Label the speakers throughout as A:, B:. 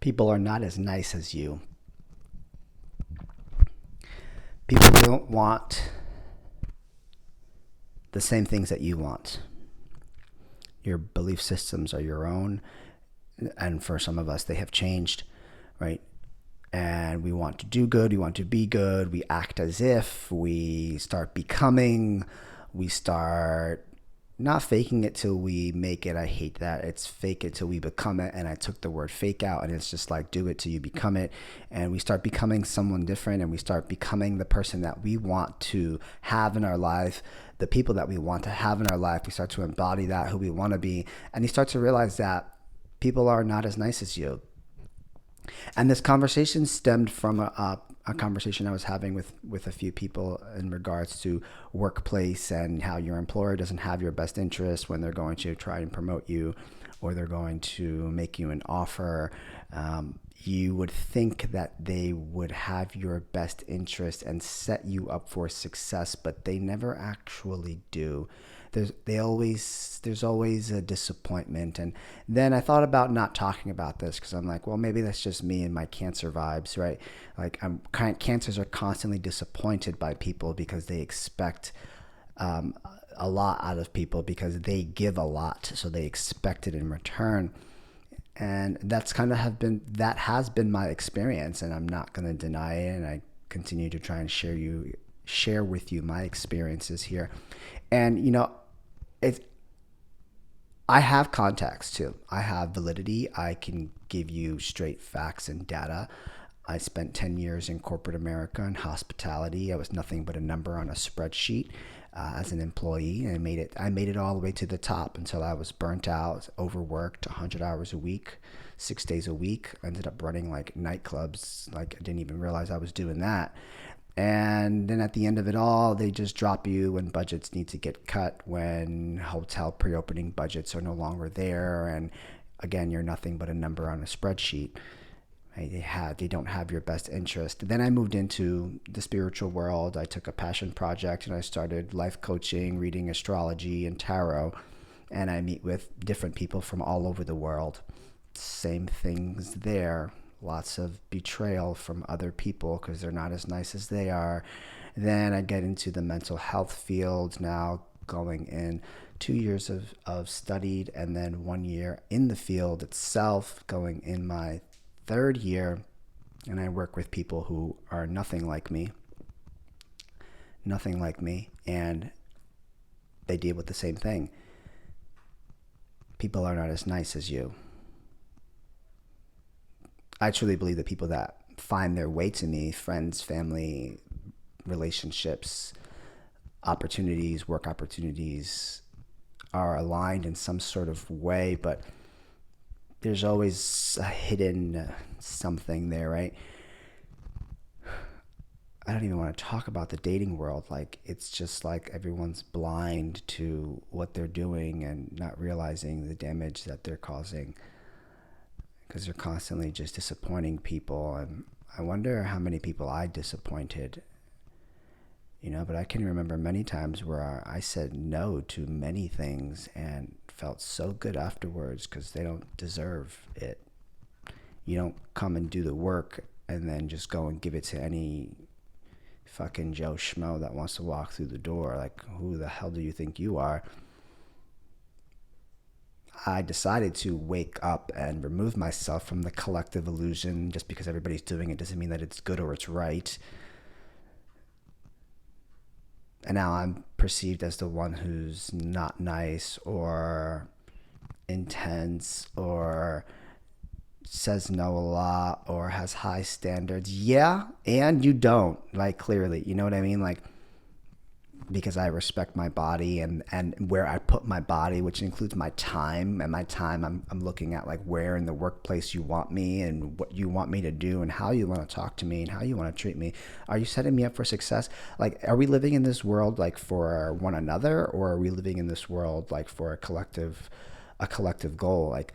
A: People are not as nice as you. People don't want the same things that you want. Your belief systems are your own, and for some of us, they have changed, right? And we want to do good, we want to be good, we act as if, we start becoming, we start not faking it till we make it. I hate that. It's fake it till we become it. And I took the word fake out, and it's just like do it till you become it. And we start becoming someone different, and we start becoming the person that we want to have in our life, the people that we want to have in our life. We start to embody that, who we want to be. And you start to realize that people are not as nice as you. And this conversation stemmed from a conversation I was having with a few people in regards to workplace and how your employer doesn't have your best interest when they're going to try and promote you or they're going to make you an offer. You would think that they would have your best interest and set you up for success, but they never actually do. There's always a disappointment. And then I thought about not talking about this because I'm like, well, maybe that's just me and my Cancer vibes, right? Like Cancers are constantly disappointed by people because they expect a lot out of people because they give a lot, so they expect it in return. And that has been my experience, and I'm not going to deny it. And I continue to try and share with you my experiences here. And I have context too. I have validity. I can give you straight facts and data. I spent 10 years in corporate America in hospitality. I was nothing but a number on a spreadsheet as an employee, and I made it all the way to the top until I was burnt out, overworked, 100 hours a week, 6 days a week. I ended up running like nightclubs. Like I didn't even realize I was doing that. And then at the end of it all, they just drop you when budgets need to get cut, when hotel pre-opening budgets are no longer there. And again, you're nothing but a number on a spreadsheet. Right? They don't have your best interest. Then I moved into the spiritual world. I took a passion project and I started life coaching, reading astrology and tarot. And I meet with different people from all over the world. Same things there. Lots of betrayal from other people because they're not as nice as they are. Then I get into the mental health field now, going in 2 years of studied, and then 1 year in the field itself, going in my third year. And I work with people who are nothing like me, and they deal with the same thing. People are not as nice as you. I truly believe that people that find their way to me, friends, family, relationships, opportunities, work opportunities, are aligned in some sort of way, but there's always a hidden something there, right? I don't even want to talk about the dating world. Like, it's just like everyone's blind to what they're doing and not realizing the damage that they're causing, because they're constantly just disappointing people. And I wonder how many people I disappointed, but I can remember many times where I said no to many things and felt so good afterwards because they don't deserve it. You don't come and do the work and then just go and give it to any fucking Joe Schmo that wants to walk through the door. Like, who the hell do you think you are? I decided to wake up and remove myself from the collective illusion. Just because everybody's doing it doesn't mean that it's good or it's right. And now I'm perceived as the one who's not nice or intense or says no a lot or has high standards. Yeah, and you don't, like, clearly. You know what I mean? Like, because I respect my body and where I put my body, which includes my time. And my time, I'm looking at like where in the workplace you want me and what you want me to do and how you want to talk to me and how you want to treat me. Are you setting me up for success? Like, are we living in this world like for one another, or are we living in this world like for a collective goal? Like,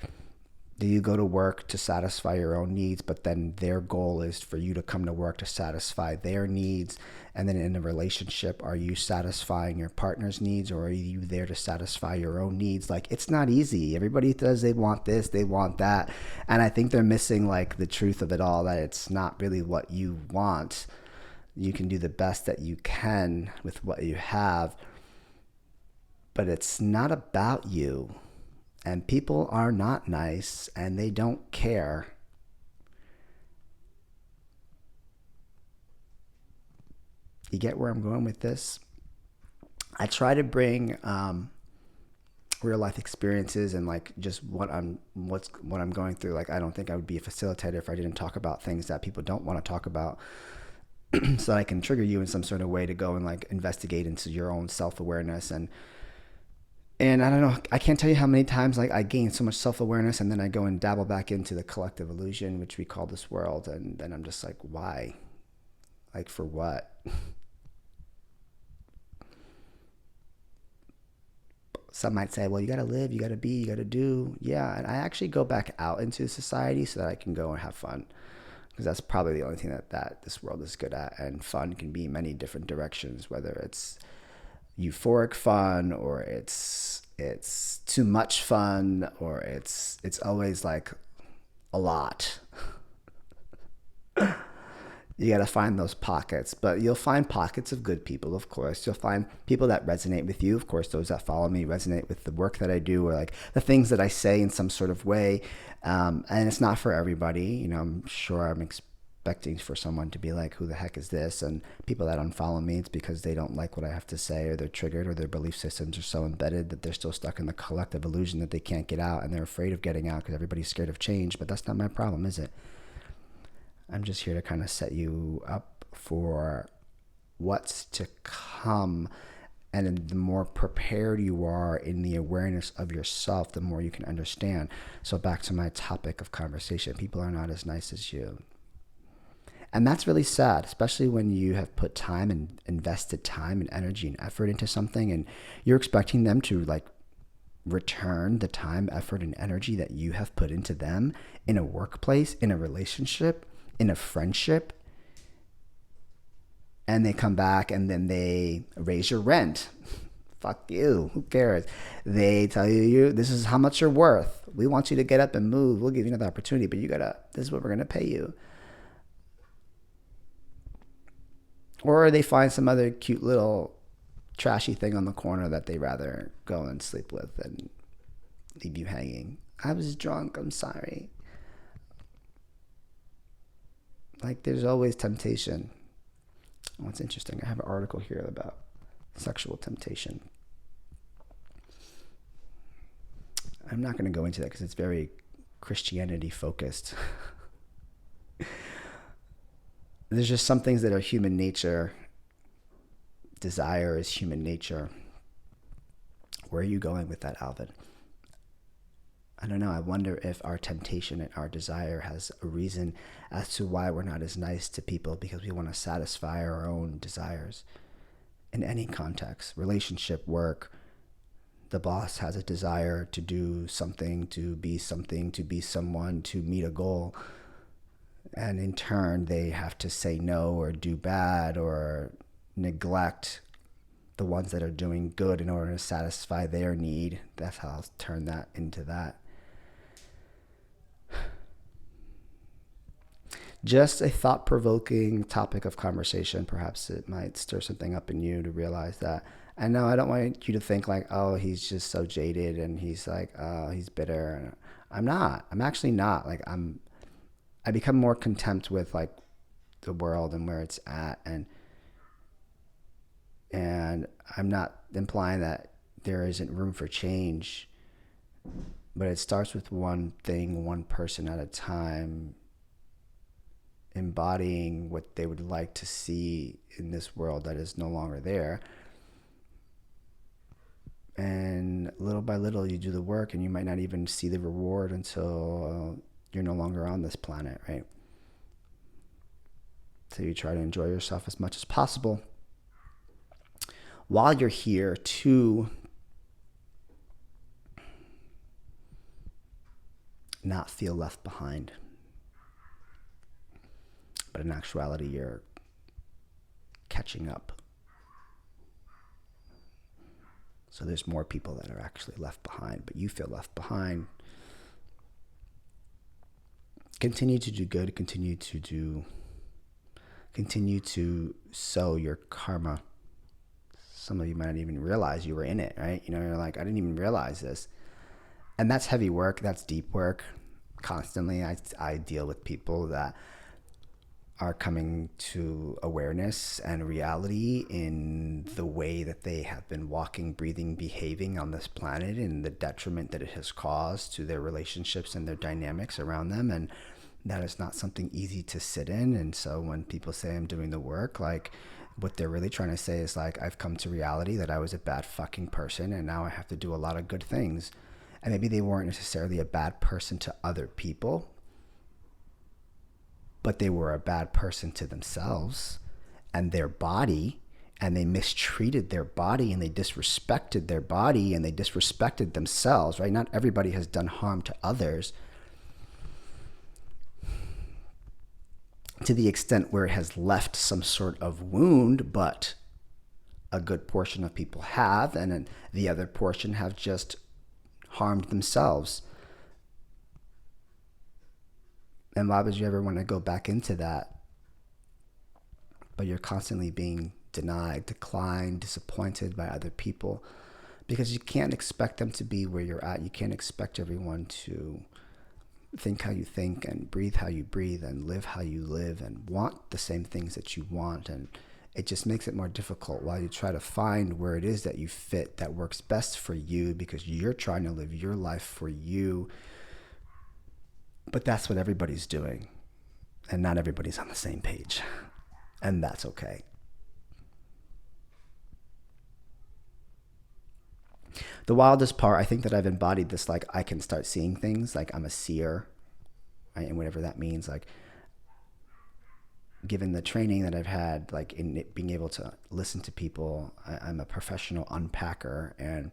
A: Do you go to work to satisfy your own needs, but then their goal is for you to come to work to satisfy their needs? And then in a relationship, are you satisfying your partner's needs, or are you there to satisfy your own needs? Like, it's not easy. Everybody says they want this, they want that. And I think they're missing like the truth of it all, that it's not really what you want. You can do the best that you can with what you have, but it's not about you. And people are not nice, and they don't care. You get where I'm going with this? I try to bring real life experiences and like just what I'm going through. Like, I don't think I would be a facilitator if I didn't talk about things that people don't want to talk about, so that I can trigger you in some sort of way to go and like investigate into your own self-awareness. And I don't know, I can't tell you how many times like I gain so much self-awareness, and then I go and dabble back into the collective illusion, which we call this world. And then I'm just like, why? Like, for what? Some might say, well, you got to live, you got to be, you got to do. Yeah. And I actually go back out into society so that I can go and have fun, because that's probably the only thing that this world is good at. And fun can be many different directions, whether it's euphoric fun, or it's too much fun, or it's always like a lot. You got to find those pockets, but you'll find pockets of good people, of course. You'll find people that resonate with you. Of course, those that follow me resonate with the work that I do, or like the things that I say in some sort of way. And it's not for everybody. You know, I'm sure I'm expecting for someone to be like, who the heck is this? And people that unfollow me, it's because they don't like what I have to say, or they're triggered, or their belief systems are so embedded that they're still stuck in the collective illusion that they can't get out, and they're afraid of getting out because everybody's scared of change. But that's not my problem, is it? I'm just here to kind of set you up for what's to come. And the more prepared you are in the awareness of yourself, the more you can understand. So back to my topic of conversation, people are not as nice as you. And that's really sad, especially when you have put time and invested time and energy and effort into something, and you're expecting them to like return the time, effort, and energy that you have put into them in a workplace, in a relationship, in a friendship. And they come back and then they raise your rent. Fuck you. Who cares? They tell you, this is how much you're worth. We want you to get up and move. We'll give you another opportunity, but this is what we're going to pay you. Or they find some other cute little trashy thing on the corner that they rather go and sleep with and leave you hanging. I was drunk. I'm sorry. Like, there's always temptation. Oh, it's interesting. I have an article here about sexual temptation. I'm not going to go into that because it's very Christianity focused. There's just some things that are human nature. Desire is human nature. Where are you going with that, Alvin? I don't know. I wonder if our temptation and our desire has a reason as to why we're not as nice to people, because we want to satisfy our own desires in any context, relationship, work. The boss has a desire to do something, to be someone, to meet a goal. And in turn, they have to say no or do bad or neglect the ones that are doing good in order to satisfy their need. That's how I'll turn that into that. Just a thought-provoking topic of conversation. Perhaps it might stir something up in you to realize that. And no, I don't want you to think like, oh, he's just so jaded and he's like, oh, he's bitter. I'm not. I'm actually not. Like, I become more content with like the world and where it's at, and I'm not implying that there isn't room for change, but it starts with one thing, one person at a time, embodying what they would like to see in this world that is no longer there. And little by little, you do the work, and you might not even see the reward until you're no longer on this planet, right? So you try to enjoy yourself as much as possible while you're here to not feel left behind. But in actuality, you're catching up. So there's more people that are actually left behind, but you feel left behind. Continue to do good, continue to sow your karma. Some of you might not even realize you were in it, right? You're like, I didn't even realize this. And that's heavy work, that's deep work. Constantly, I deal with people that are coming to awareness and reality in the way that they have been walking, breathing, behaving on this planet, and the detriment that it has caused to their relationships and their dynamics around them. And that is not something easy to sit in. And so when people say I'm doing the work, like, what they're really trying to say is like, I've come to reality that I was a bad fucking person and now I have to do a lot of good things. And maybe they weren't necessarily a bad person to other people, but they were a bad person to themselves and their body, and they mistreated their body and they disrespected their body and they disrespected themselves, right? Not everybody has done harm to others to the extent where it has left some sort of wound, but a good portion of people have, and then the other portion have just harmed themselves. And why would you ever want to go back into that? But you're constantly being denied, declined, disappointed by other people, because you can't expect them to be where you're at. You can't expect everyone to think how you think and breathe how you breathe and live how you live and want the same things that you want. And it just makes it more difficult while you try to find where it is that you fit, that works best for you, because you're trying to live your life for you. But that's what everybody's doing, and not everybody's on the same page, and that's okay. The wildest part, I think that I've embodied this, like, I can start seeing things, like I'm a seer, right? And whatever that means, like, given the training that I've had, like in it, being able to listen to people, I'm a professional unpacker, and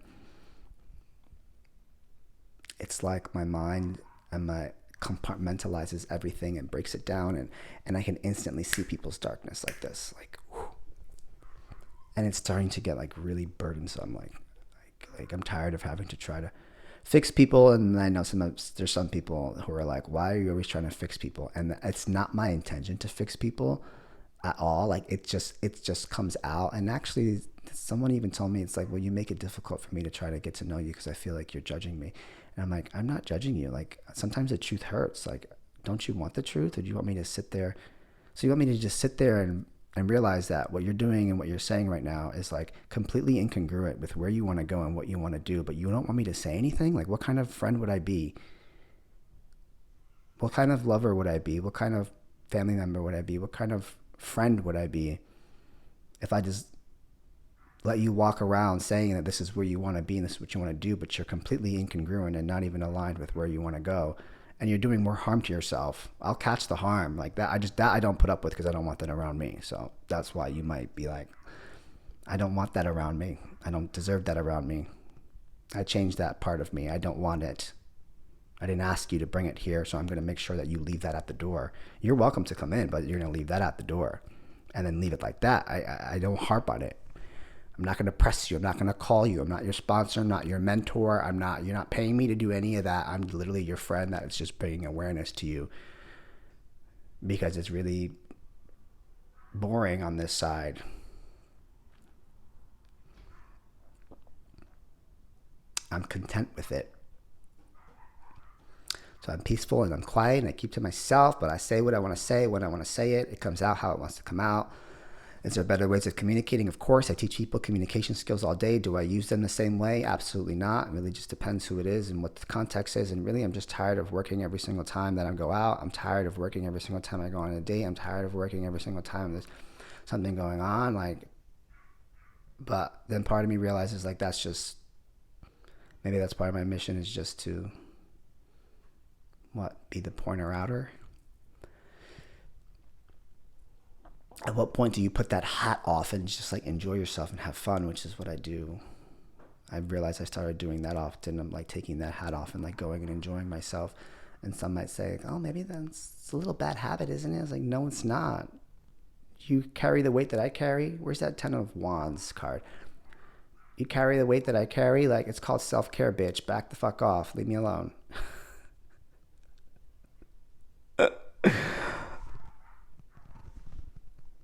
A: it's like my mind and my compartmentalizes everything and breaks it down, and I can instantly see people's darkness like this, like, whew. And it's starting to get like really burdensome, like I'm tired of having to try to fix people. And I know there's some people who are like, why are you always trying to fix people? And it's not my intention to fix people at all. Like, it just comes out. And actually, someone even told me, it's like, well, you make it difficult for me to try to get to know you because I feel like you're judging me. And I'm like, I'm not judging you. Like, sometimes the truth hurts. Like, don't you want the truth, or do you want me to sit there? So you want me to just sit there and realize that what you're doing and what you're saying right now is like completely incongruent with where you want to go and what you want to do, but you don't want me to say anything? Like, what kind of friend would I be? What kind of lover would I be? What kind of family member would I be? What kind of friend would I be if I just let you walk around saying that this is where you want to be and this is what you want to do, but you're completely incongruent and not even aligned with where you want to go, and you're doing more harm to yourself? I'll catch the harm. Like that, I don't put up with, because I don't want that around me. So that's why you might be like, I don't want that around me. I don't deserve that around me. I changed that part of me. I don't want it. I didn't ask you to bring it here, so I'm going to make sure that you leave that at the door. You're welcome to come in, but you're going to leave that at the door, and then leave it like that. I don't harp on it. I'm not going to press you. I'm not going to call you. I'm not your sponsor. I'm not your mentor. You're not paying me to do any of that. I'm literally your friend that's just bringing awareness to you, because it's really boring on this side. I'm content with it. So I'm peaceful and I'm quiet and I keep to myself, but I say what I want to say when I want to say it. It comes out how it wants to come out. Is there better ways of communicating? Of course. I teach people communication skills all day. Do I use them the same way? Absolutely not. It really just depends who it is and what the context is. And really, I'm just tired of working every single time that I go out. I'm tired of working every single time I go on a date. I'm tired of working every single time there's something going on. But then part of me realizes, like, that's just, maybe that's part of my mission, is just to, be the pointer outer? At what point do you put that hat off and just like enjoy yourself and have fun, which is what I do. I realized I started doing that often. I'm like taking that hat off and like going and enjoying myself And some might say, oh, maybe that's a little bad habit, isn't it? It's like, no, it's not. You carry the weight that I carry. Where's that 10 of Wands card? You carry the weight that I carry. Like, it's called self-care, bitch. Back the fuck off. Leave me alone.